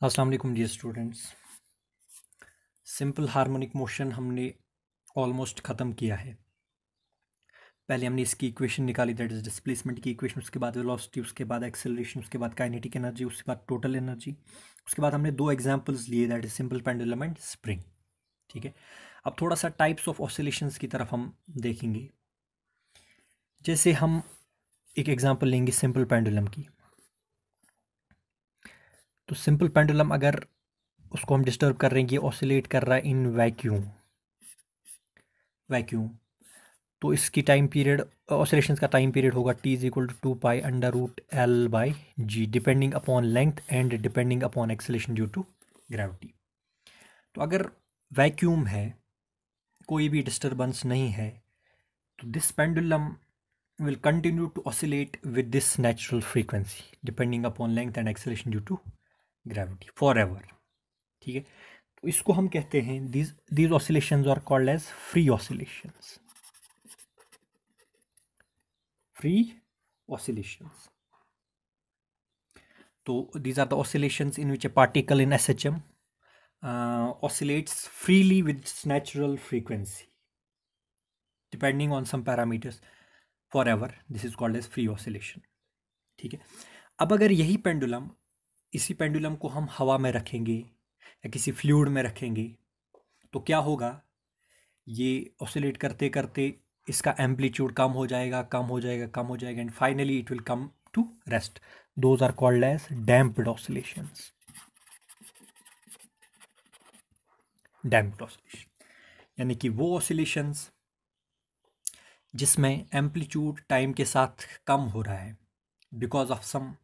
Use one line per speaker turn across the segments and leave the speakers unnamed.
अस्सलाम वालेकुम dear students. Simple harmonic motion हमने ऑलमोस्ट ख़त्म किया है। पहले हमने इसकी इक्वेशन निकाली, दैट इज डिस्प्लेसमेंट की इक्वेशन, उसके बाद वेलोसिटी, उसके बाद एक्सेलरेशन, उसके बाद काइनेटिक एनर्जी, उसके बाद टोटल एनर्जी। उसके बाद हमने दो एग्जांपल्स लिए, that is simple pendulum and spring. ठीक है, अब थोड़ा सा टाइप्स ऑफ ऑसिलेशंस की तरफ हम देखेंगे। जैसे हम एक एग्जांपल लेंगे सिंपल पेंडुलम की। तो सिंपल पेंडुलम अगर उसको हम डिस्टर्ब कर रहे हैं, ये ऑसिलेट कर रहा है इन वैक्यूम। वैक्यूम तो इसकी टाइम पीरियड, ऑसिलेशंस का टाइम पीरियड होगा t is equal to 2 π/√L/g, depending upon length and depending upon acceleration due to gravity. तो अगर वैक्यूम है, कोई भी डिस्टर्बेंस नहीं है, तो this pendulum will continue to oscillate with this natural frequency depending upon length and acceleration due to gravity forever. ठीक है, तो इसको हम कहते हैं these oscillations are called as free oscillations. Free oscillations. So these are the oscillations in which a particle in SHM oscillates freely with its natural frequency depending on some parameters forever. This is called as free oscillation. ठीक है, अब अगर यही pendulum, इसी pendulum को हम हवा में रखेंगे या किसी फ्लूइड में रखेंगे तो क्या होगा, ये ऑसिलेट करते करते इसका एम्पलीट्यूड कम हो जाएगा, कम हो जाएगा, कम हो जाएगा, and finally it will come to rest. Those are called as damped oscillations. Damped oscillation यानी कि वो ऑसिलेशंस जिसमें एम्पलीट्यूड टाइम के साथ कम हो रहा है because of some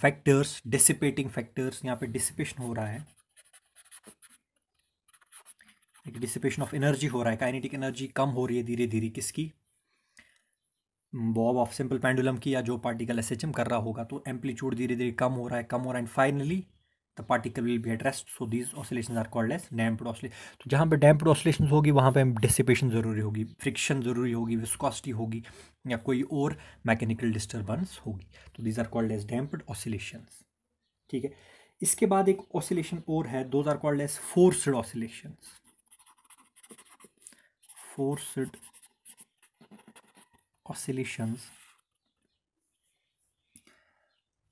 factors, dissipating factors. यहाँ पे डिसिपेशन हो रहा है, डिसिपेशन ऑफ एनर्जी हो रहा है, काइनेटिक एनर्जी कम हो रही है धीरे धीरे. किसकी? बॉब ऑफ सिंपल पेंडुलम की, या जो पार्टिकल एसएचएम कर रहा होगा. तो एम्पलीट्यूड धीरे धीरे कम हो रहा है, कम हो रहा है, and finally the particle will be at rest. So these oscillations are called as damped oscillation. तो जहाँ पे डैम्प्ड ऑसिलेशन होगी वहाँ पे डिसिपेशन जरूरी होगी, फ्रिक्शन जरूरी होगी, विस्कोसिटी होगी, या कोई और मैकेनिकल डिस्टर्बेंस होगी. तो these are called as damped oscillations. ठीक है, इसके बाद एक ऑसिलेशन और है, those are called as forced oscillations. Forced oscillations.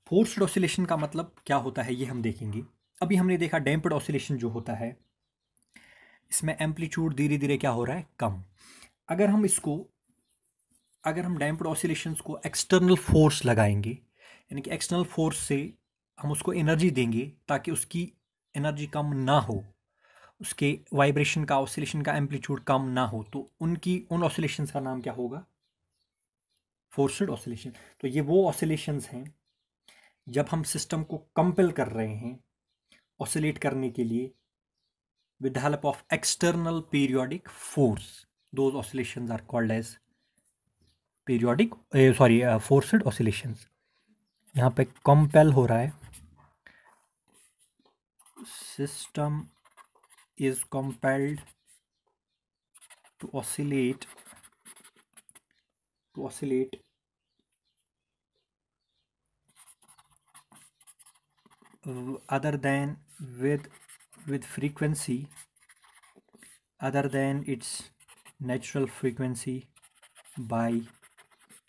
Forced oscillation का मतलब क्या होता है ये हम देखेंगे. अभी हमने देखा डैम्प्ड ऑसिलेशन जो होता है, इसमें एम्पलीट्यूड धीरे धीरे क्या हो रहा है, कम. अगर हम इसको, अगर हम डैम्प्ड ऑसिलेशंस को एक्सटर्नल फोर्स लगाएंगे, यानी कि एक्सटर्नल फोर्स से हम उसको एनर्जी देंगे ताकि उसकी एनर्जी कम ना हो, उसके वाइब्रेशन का, ऑसिलेशन का एम्पलीट्यूड कम ना हो, तो उन ऑसिलेशंस का नाम क्या होगा? Forced oscillation. तो ये वो ऑसिलेशंस हैं जब हम सिस्टम को कंपेल कर रहे हैं ऑसिलेट करने के लिए with the help of external periodic force. Those oscillations are called as periodic forced oscillations. यहाँ पे compel हो रहा है, system is compelled to oscillate other than with frequency other than its natural frequency by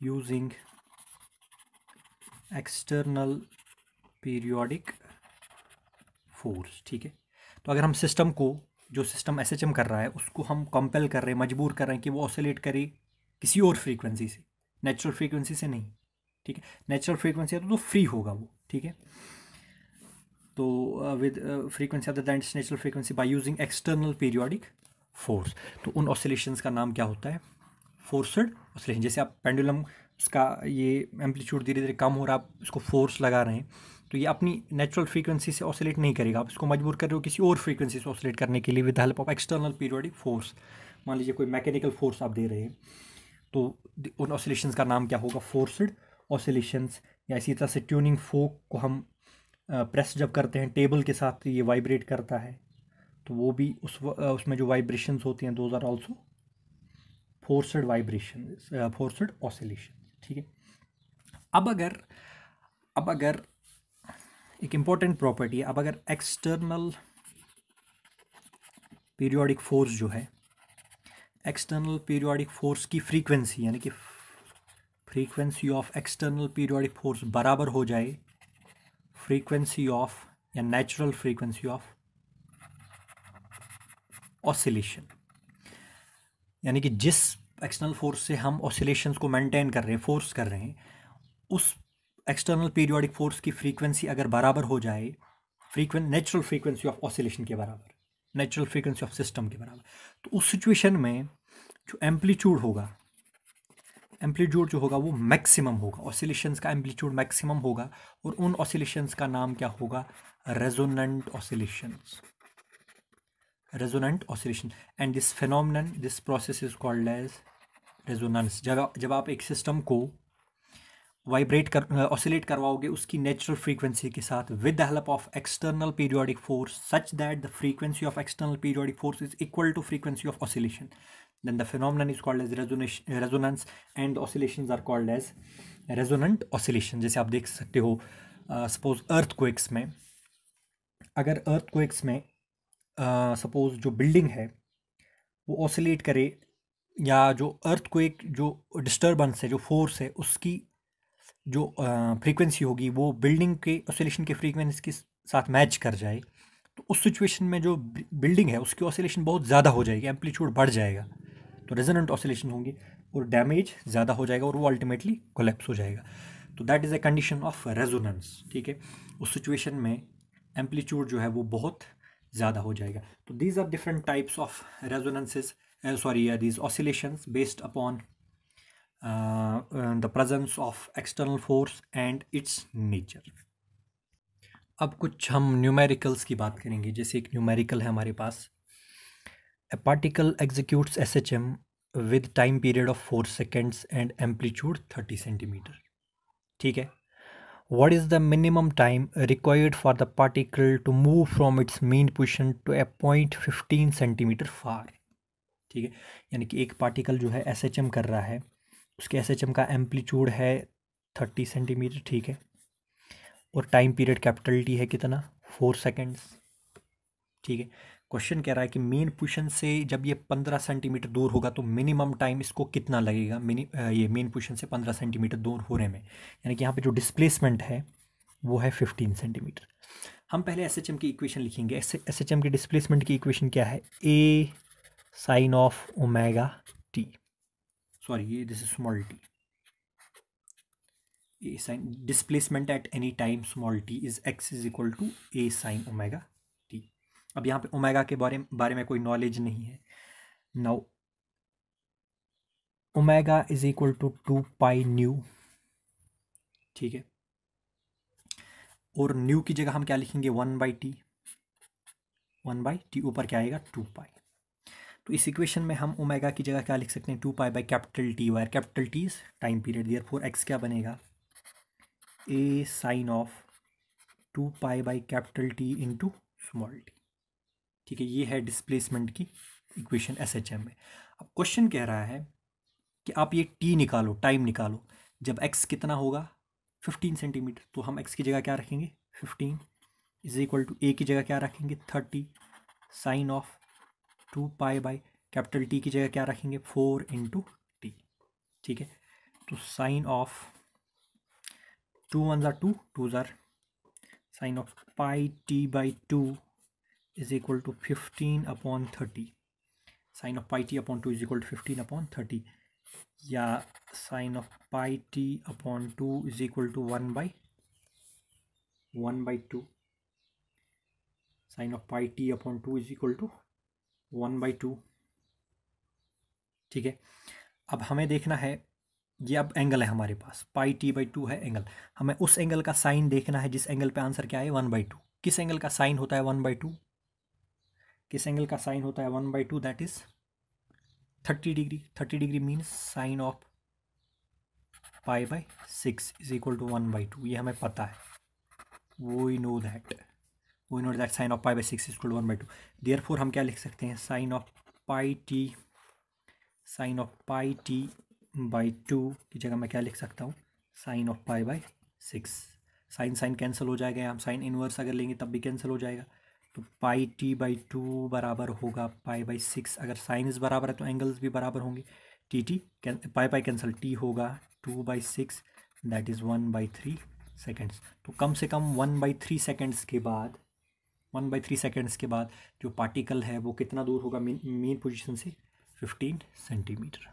using external periodic force. ठीक है, तो अगर हम सिस्टम को, जो सिस्टम एसएचएम कर रहा है, उसको हम कंपेल कर रहे हैं, मजबूर कर रहे हैं कि वो ऑसिलेट करे किसी और फ्रीक्वेंसी से, नेचुरल फ्रीक्वेंसी से नहीं. ठीक है, नेचुरल फ्रीक्वेंसी है तो फ्री होगा वो. ठीक है, तो with frequency other than it's natural frequency by using external periodic force. तो उन ऑसिलेशंस का नाम क्या होता है? Forced oscillation. जैसे आप पेंडुलम, उसका ये एम्पलीट्यूड धीरे धीरे कम हो रहा है, आप इसको फोर्स लगा रहे हैं, तो ये अपनी नेचुरल फ्रीक्वेंसी से ऑसिलेट नहीं करेगा, आप इसको मजबूर कर रहे हो किसी और फ्रीक्वेंसी से ऑसिलेट करने के लिए with help of external periodic force. मान लीजिए कोई मैकेनिकल फोर्स आप दे रहे हैं, तो उन ऑसिलेशंस का नाम क्या होगा? Forced oscillations. या इसी तरह से ट्यूनिंग फोक को हम प्रेस जब करते हैं टेबल के साथ, ये वाइब्रेट करता है, तो वो भी उसमें जो वाइब्रेशंस होती हैं, those are also forced vibration, forced oscillation. ठीक है, अब अगर एक इम्पॉर्टेंट प्रॉपर्टी है, अब अगर एक्सटर्नल पीरियोडिक फोर्स जो है, एक्सटर्नल पीरियोडिक फोर्स की फ्रीक्वेंसी यानी कि frequency of external periodic force बराबर हो जाए फ्रीक्वेंसी ऑफ या नेचुरल फ्रीक्वेंसी ऑफ ऑसिलेशन, यानी कि जिस एक्सटर्नल फोर्स से हम ऑसिलेशंस को मेंटेन कर रहे हैं, फोर्स कर रहे हैं, उस एक्सटर्नल पीरियोडिक फोर्स की फ्रीक्वेंसी अगर बराबर हो जाए नेचुरल फ्रीक्वेंसी ऑफ ऑसिलेशन के बराबर, नेचुरल फ्रीक्वेंसी ऑफ सिस्टम के बराबर, तो उस सिचुएशन में जो एम्पलीट्यूड होगा, एम्पलीट्यूड जो होगा वो मैक्सिमम होगा, ऑसिलेशंस का एम्पलीट्यूड मैक्सिमम होगा, और उन ऑसिलेशंस का नाम क्या होगा? Resonant oscillations, resonant oscillation. And this phenomenon, this process is called as resonance. जब आप एक सिस्टम को ऑसिलेट करवाओगे उसकी नेचुरल फ्रीक्वेंसी के साथ with the help of external periodic force such that the frequency of external periodic force is equal to frequency of oscillation, then the phenomenon is called as resonance and the oscillations are called as resonant oscillation। जैसे आप देख सकते हो suppose earthquakes में, अगर earthquakes में suppose जो building है वो ऑसिलेट करे, या जो अर्थक्वेक जो डिस्टर्बेंस है, जो फोर्स है, उसकी जो फ्रीक्वेंसी होगी वो बिल्डिंग के ऑसिलेशन के फ्रीक्वेंसी के साथ मैच कर जाए, तो उस सिचुएशन में जो बिल्डिंग है उसकी ऑसिलेशन बहुत ज़्यादा हो जाएगी, एम्पलीट्यूड बढ़ जाएगा, तो रेजोनेंट ऑसिलेशन होंगी और डैमेज ज़्यादा हो जाएगा और वो अल्टीमेटली कोलैप्स हो जाएगा। तो that is a condition of resonance, ठीक है। उस सिचुएशन में एम्पलीट्यूड जो है वो बहुत ज़्यादा हो जाएगा। तो these are different types of resonances, these oscillations based upon the presence of external force and its nature. अब कुछ हम न्यूमेरिकल्स की बात करेंगे। जैसे एक न्यूमेरिकल है हमारे पास, A particle executes SHM with time period of 4 seconds and amplitude 30 centimeter. ठीक है। What is the minimum time required for the particle to move from its mean position to a point 15 centimeter far? ठीक है, यानी कि एक particle जो है SHM कर रहा है, उसके SHM का एम्पलीट्यूड है 30 सेंटीमीटर, ठीक है, और टाइम पीरियड कैपिटल टी है कितना? 4 सेकेंड्स, ठीक है। क्वेश्चन कह रहा है कि मेन पोजीशन से जब ये 15 सेंटीमीटर दूर होगा तो मिनिमम टाइम इसको कितना लगेगा ये मेन पोजीशन से 15 सेंटीमीटर दूर होने में, यानी कि यहाँ पे जो डिस्प्लेसमेंट है वो है 15 सेंटीमीटर। हम पहले एसएचएम की इक्वेशन लिखेंगे। एसएचएम की डिस्प्लेसमेंट की इक्वेशन क्या है? A sine of omega t, sorry ये this is small t, A sine displacement at any time small t is x is equal to A sine omega t. अब यहाँ पे omega के बारे में कोई नॉलेज नहीं है। Now omega is equal to 2 pi nu, ठीक है, और न्यू की जगह हम क्या लिखेंगे? 1/t, 1/t ऊपर क्या आएगा? 2 पाई। तो इस इक्वेशन में हम ओमेगा की जगह क्या लिख सकते हैं? 2 pi by capital T, where capital T is time period, therefore x क्या बनेगा? A sine of 2 pi by capital T into small t, ठीक है। ये है डिस्प्लेसमेंट की इक्वेशन एसएचएम में। अब क्वेश्चन कह रहा है कि आप ये टी निकालो, टाइम निकालो, जब एक्स कितना होगा? 15 सेंटीमीटर, तो हम एक्स की जगह क्या रखेंगे? 15 इज इक्वल टू ए की जगह क्या रखेंगे? 30 sine of 2 pi by capital T की जगह क्या रखेंगे? 4 इंटू टी, ठीक है। तो साइन ऑफ 2 1 ज़ार 2, 2 ज़ार sine of pi T by 2 is equal to 15 upon 30, sine of pi T upon 2 is equal to 15 upon 30, या sine of pi T upon 2 is equal to 1/2, sine of pi T upon 2 is equal to 1/2, ठीक है। अब हमें देखना है, ये अब angle है हमारे पास, पाई टी बाई 2 है एंगल, हमें उस एंगल का साइन देखना है जिस एंगल पे आंसर क्या है? 1/2। किस एंगल का साइन होता है 1/2? किस एंगल का साइन होता है 1/2? That is 30 degree. 30 degree means sine of pi by 6 is equal to 1/2, ये हमें पता है, we know that sine of pi by 6 is equal to 1/2। Therefore हम क्या लिख सकते हैं? Sine of pi T by 2 की जगह मैं क्या लिख सकता हूँ? Sine of pi by 6, sine sine cancel हो जाएगा, यहाँ हम साइन इनवर्स अगर लेंगे तब भी कैंसिल हो जाएगा। तो पाई टी बाई टू बराबर होगा पाई बाई सिक्स। अगर साइन्स बराबर है तो एंगल्स भी बराबर होंगे। T T pi pi cancel, T होगा 2/6, दैट इज़ 1/3 सेकेंड्स। तो कम से कम 1/3 सेकेंड्स के बाद 1/3 सेकेंड्स के बाद जो पार्टिकल है वो कितना दूर होगा मेन पोजीशन से? 15 सेंटीमीटर।